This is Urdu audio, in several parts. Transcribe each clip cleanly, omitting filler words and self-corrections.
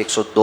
102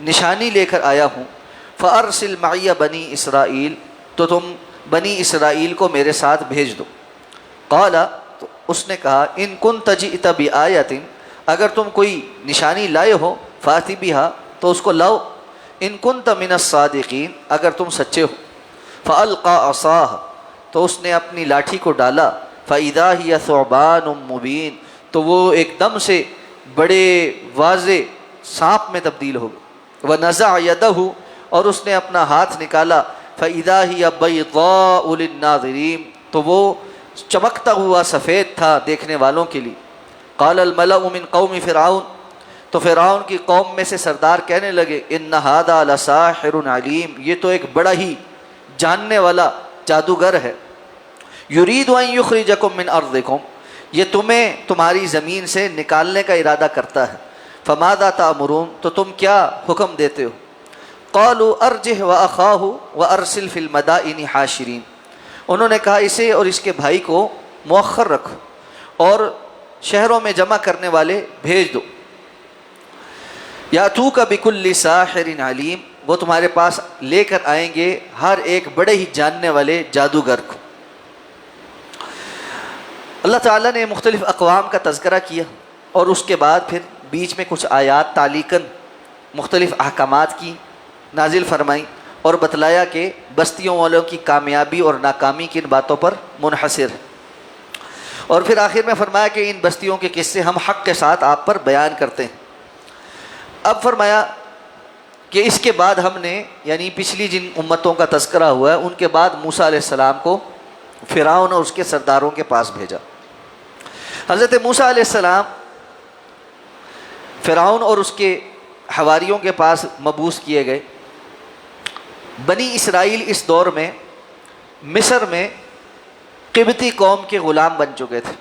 نشانی لے کر آیا ہوں، فارسل معی بنی اسرائیل، تو تم بنی اسرائیل کو میرے ساتھ بھیج دو۔ قال، تو اس نے کہا، ان کنت جئت بآیۃ، اگر تم کوئی نشانی لائے ہو، فاتی بہا، تو اس کو لاؤ، ان کنت من الصادقین، اگر تم سچے ہو۔ فالقى عصاہ، تو اس نے اپنی لاٹھی کو ڈالا، فاذا هي ثعبان مبین، تو وہ ایک دم سے بڑے واضح سانپ میں تبدیل ہو گئی۔ ونزع یدہ، اور اس نے اپنا ہاتھ نکالا، فاذا هي بیضاء للناظرین، تو وہ چمکتا ہوا سفید تھا دیکھنے والوں کے لیے۔ قال الملأ من قوم فرعون، تو فرعون کی قوم میں سے سردار کہنے لگے، ان ھذا لساحر علیم، یہ تو ایک بڑا ہی جاننے والا جادوگر ہے۔ یرید ان یخرجکم من ارضکم، یہ تمہیں تمہاری زمین سے نکالنے کا ارادہ کرتا ہے۔ فماذا تأمرون، تو تم کیا حکم دیتے ہو؟ قالوا ارجہ واخاہ وارسل فی المدائن حاشرین، انہوں نے کہا اسے اور اس کے بھائی کو مؤخر رکھو اور شہروں میں جمع کرنے والے بھیج دو۔ یاتوک بکل ساحر علیم، وہ تمہارے پاس لے کر آئیں گے ہر ایک بڑے ہی جاننے والے جادوگر کو۔ اللہ تعالیٰ نے مختلف اقوام کا تذکرہ کیا اور اس کے بعد پھر بیچ میں کچھ آیات تعلیقاً مختلف احکامات کی نازل فرمائیں اور بتلایا کہ بستیوں والوں کی کامیابی اور ناکامی کن باتوں پر منحصر ہے، اور پھر آخر میں فرمایا کہ ان بستیوں کے قصے ہم حق کے ساتھ آپ پر بیان کرتے ہیں۔ اب فرمایا کہ اس کے بعد ہم نے، یعنی پچھلی جن امتوں کا تذکرہ ہوا ہے، ان کے بعد موسیٰ علیہ السلام کو فرعون اور اس کے سرداروں کے پاس بھیجا۔ حضرت موسیٰ علیہ السلام فرعون اور اس کے حواریوں کے پاس مبعوث کیے گئے۔ بنی اسرائیل اس دور میں مصر میں قبطی قوم کے غلام بن چکے تھے۔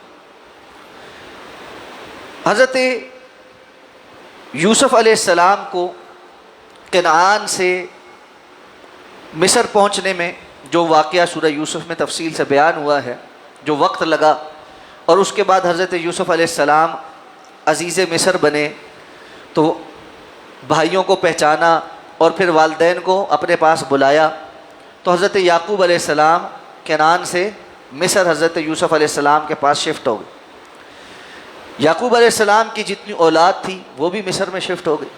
حضرت یوسف علیہ السلام کو کنعان سے مصر پہنچنے میں جو واقعہ سورہ یوسف میں تفصیل سے بیان ہوا ہے، جو وقت لگا، اور اس کے بعد حضرت یوسف علیہ السلام عزیز مصر بنے، تو بھائیوں کو پہچانا اور پھر والدین کو اپنے پاس بلایا، تو حضرت یعقوب علیہ السلام کنعان سے مصر حضرت یوسف علیہ السلام کے پاس شفٹ ہو گئے۔ یعقوب علیہ السلام کی جتنی اولاد تھی وہ بھی مصر میں شفٹ ہو گئی۔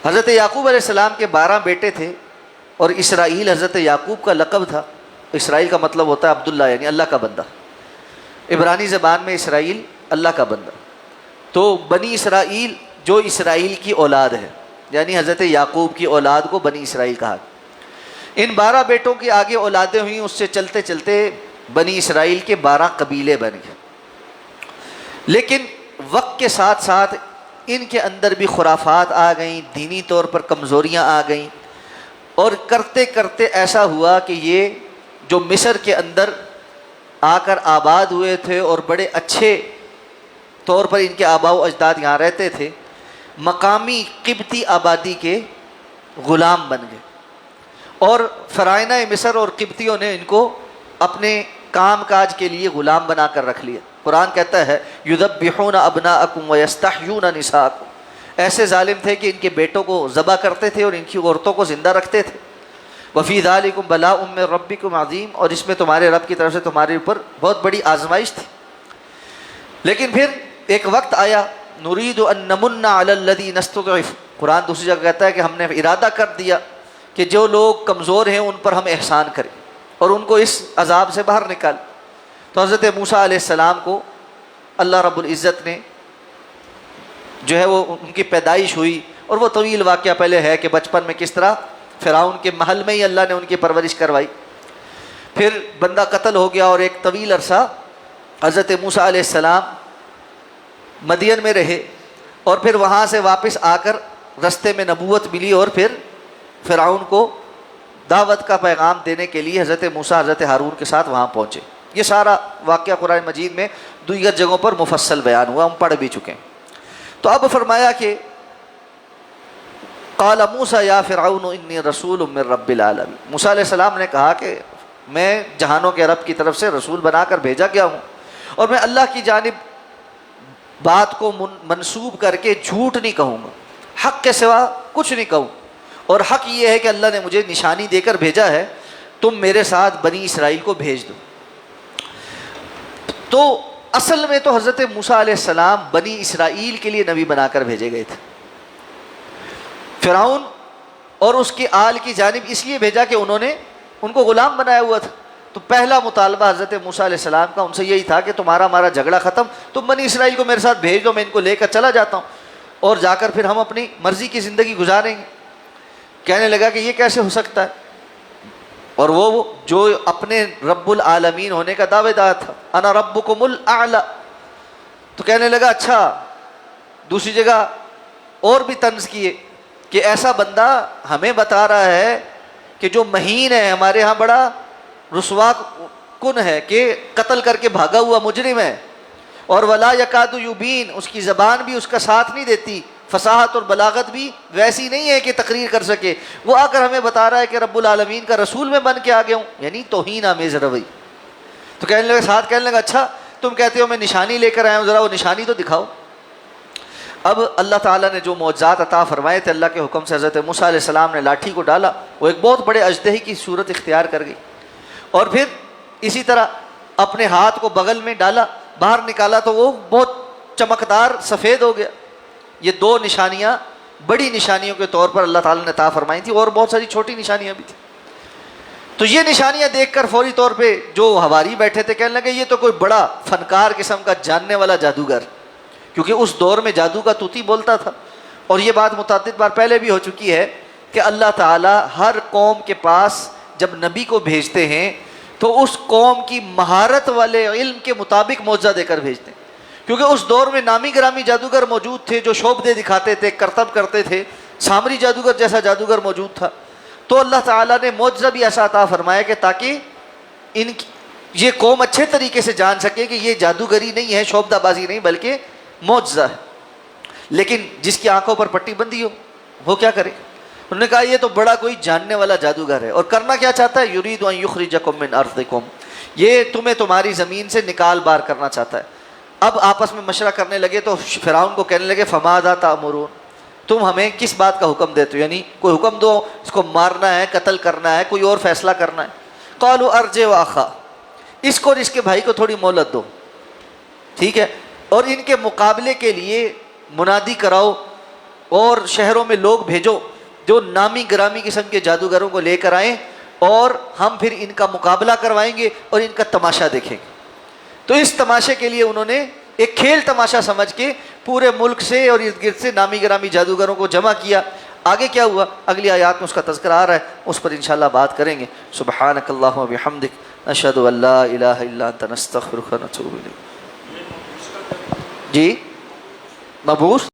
حضرت یعقوب علیہ السلام کے 12 بیٹے تھے، اور اسرائیل حضرت یعقوب کا لقب تھا۔ اسرائیل کا مطلب ہوتا ہے عبداللہ، یعنی اللہ کا بندہ۔ عبرانی زبان میں اسرائیل اللہ کا بندہ۔ تو بنی اسرائیل جو اسرائیل کی اولاد ہے، یعنی حضرت یعقوب کی اولاد کو بنی اسرائیل کہا۔ ان 12 بیٹوں کی آگے اولادیں ہوئیں، اس سے چلتے چلتے بنی اسرائیل کے 12 قبیلے بن گئے۔ لیکن وقت کے ساتھ ساتھ ان کے اندر بھی خرافات آ گئیں، دینی طور پر کمزوریاں آ گئیں، اور کرتے کرتے ایسا ہوا کہ یہ جو مصر کے اندر آ کر آباد ہوئے تھے اور بڑے اچھے طور پر ان کے آباء و اجداد یہاں رہتے تھے، مقامی قبطی آبادی کے غلام بن گئے، اور فرعونہ مصر اور قبطیوں نے ان کو اپنے کام کاج کے لیے غلام بنا کر رکھ لیا۔ قرآن کہتا ہے یذبحون ابناءکم ویستحیون نساءکم، ایسے ظالم تھے کہ ان کے بیٹوں کو ذبح کرتے تھے اور ان کی عورتوں کو زندہ رکھتے تھے۔ وفی ذالکم بلاء من ربکم عظیم، اور اس میں تمہارے رب کی طرف سے تمہارے اوپر بہت بڑی آزمائش تھی۔ لیکن پھر ایک وقت آیا، نرید ان نمن علی الذین استضعفوا، قرآن دوسری جگہ کہتا ہے کہ ہم نے ارادہ کر دیا کہ جو لوگ کمزور ہیں ان پر ہم احسان کریں اور ان کو اس عذاب سے باہر نکال۔ تو حضرت موسیٰ علیہ السلام کو اللہ رب العزت نے جو ہے وہ ان کی پیدائش ہوئی، اور وہ طویل واقعہ پہلے ہے کہ بچپن میں کس طرح فرعون کے محل میں ہی اللہ نے ان کی پرورش کروائی، پھر بندہ قتل ہو گیا، اور ایک طویل عرصہ حضرت موسیٰ علیہ السلام مدین میں رہے، اور پھر وہاں سے واپس آ کر رستے میں نبوت ملی، اور پھر فرعون کو دعوت کا پیغام دینے کے لیے حضرت موسیٰ حضرت ہارون کے ساتھ وہاں پہنچے۔ یہ سارا واقعہ قرآن مجید میں دیگر جگہوں پر مفصل بیان ہوا، ہم پڑھ بھی چکے ہیں۔ تو اب فرمایا کہ قال موسیٰ یا فرعون انی رسول من رب العالمین، موسیٰ علیہ السلام نے کہا کہ میں جہانوں کے رب کی طرف سے رسول بنا کر بھیجا گیا ہوں، اور میں اللہ کی جانب بات کو منسوب کر کے جھوٹ نہیں کہوں گا۔ حق کے سوا کچھ نہیں کہوں، اور حق یہ ہے کہ اللہ نے مجھے نشانی دے کر بھیجا ہے، تم میرے ساتھ بنی اسرائیل کو بھیج دو۔ تو اصل میں تو حضرت موسیٰ علیہ السلام بنی اسرائیل کے لیے نبی بنا کر بھیجے گئے تھے۔ فرعون اور اس کے آل کی جانب اس لیے بھیجا کہ انہوں نے ان کو غلام بنایا ہوا تھا۔ تو پہلا مطالبہ حضرت موسیٰ علیہ السلام کا ان سے یہی تھا کہ تمہارا ہمارا جھگڑا ختم، تم بنی اسرائیل کو میرے ساتھ بھیج دو، میں ان کو لے کر چلا جاتا ہوں اور جا کر پھر ہم اپنی مرضی کی زندگی گزاریں گے۔ کہنے لگا کہ یہ کیسے ہو سکتا ہے، اور وہ جو اپنے رب العالمین ہونے کا دعوے دار تھا، انا ربکم الاعلی، تو کہنے لگا اچھا۔ دوسری جگہ اور بھی طنز کیے کہ ایسا بندہ ہمیں بتا رہا ہے کہ جو مہین ہے، ہمارے ہاں بڑا رسوا کن ہے، کہ قتل کر کے بھاگا ہوا مجرم ہے، اور ولا یکاد یبین، اس کی زبان بھی اس کا ساتھ نہیں دیتی، فصاحت اور بلاغت بھی ویسی نہیں ہے کہ تقریر کر سکے، وہ آ کر ہمیں بتا رہا ہے کہ رب العالمین کا رسول میں بن کے آ گیا ہوں، یعنی توہین آمیز روی۔ تو کہنے لگا، ساتھ کہنے لگا اچھا تم کہتے ہو میں نشانی لے کر آیا ہوں، ذرا وہ نشانی تو دکھاؤ۔ اب اللہ تعالیٰ نے جو معجزات عطا فرمائے تھے اللہ کے حکم سے، حضرت موسیٰ علیہ السلام نے لاٹھی کو ڈالا، وہ ایک بہت بڑے اژدہے کی صورت اختیار کر گئی، اور پھر اسی طرح اپنے ہاتھ کو بغل میں ڈالا، باہر نکالا تو وہ بہت چمکدار سفید ہو گیا۔ یہ دو نشانیاں بڑی نشانیوں کے طور پر اللہ تعالیٰ نے عطا فرمائی تھی، اور بہت ساری چھوٹی نشانیاں بھی تھیں۔ تو یہ نشانیاں دیکھ کر فوری طور پہ جو حواری بیٹھے تھے کہنے لگے یہ تو کوئی بڑا فنکار قسم کا جاننے والا جادوگر، کیونکہ اس دور میں جادو کا طوطی بولتا تھا۔ اور یہ بات متعدد بار پہلے بھی ہو چکی ہے کہ اللہ تعالیٰ ہر قوم کے پاس جب نبی کو بھیجتے ہیں تو اس قوم کی مہارت والے علم کے مطابق معجزہ دے کر بھیجتے ہیں، کیونکہ اس دور میں نامی گرامی جادوگر موجود تھے جو شعبدے دکھاتے تھے، کرتب کرتے تھے، سامری جادوگر جیسا جادوگر موجود تھا۔ تو اللہ تعالیٰ نے معجزہ بھی ایسا عطا فرمایا کہ تاکہ یہ قوم اچھے طریقے سے جان سکے کہ یہ جادوگری نہیں ہے، شعبدہ بازی نہیں، بلکہ معجزہ ہے۔ لیکن جس کی آنکھوں پر پٹی بندھی ہو وہ کیا کرے؟ انہوں نے کہا یہ تو بڑا کوئی جاننے والا جادوگر ہے، اور کرنا کیا چاہتا ہے؟ یرید ان یخرجکم من ارضکم، یہ تمہیں تمہاری زمین سے نکال بار کرنا چاہتا ہے۔ اب آپس میں مشورہ کرنے لگے تو فرعون کو کہنے لگے فماذا تأمرون، تم ہمیں کس بات کا حکم دیتے ہو؟ یعنی کوئی حکم دو، اس کو مارنا ہے، قتل کرنا ہے، کوئی اور فیصلہ کرنا ہے۔ قالوا ارجع واخا، اس کو اور اس کے بھائی کو تھوڑی مہلت دو، ٹھیک ہے، اور ان کے مقابلے کے لیے منادی کراؤ اور شہروں میں لوگ بھیجو جو نامی گرامی قسم کے جادوگروں کو لے کر آئیں، اور ہم پھر ان کا مقابلہ کروائیں گے اور ان کا تماشا دیکھیں گے۔ تو اس تماشے کے لیے انہوں نے ایک کھیل تماشا سمجھ کے پورے ملک سے اور ارد گرد سے نامی گرامی جادوگروں کو جمع کیا۔ آگے کیا ہوا اگلی آیات میں اس کا تذکرہ آ رہا ہے، اس پر انشاءاللہ بات کریں گے۔ سبحانک اللہم و بحمدک، نشہد ان لا الہ الا انت، نستغفرک و نتوب الیک۔ جی مبعوث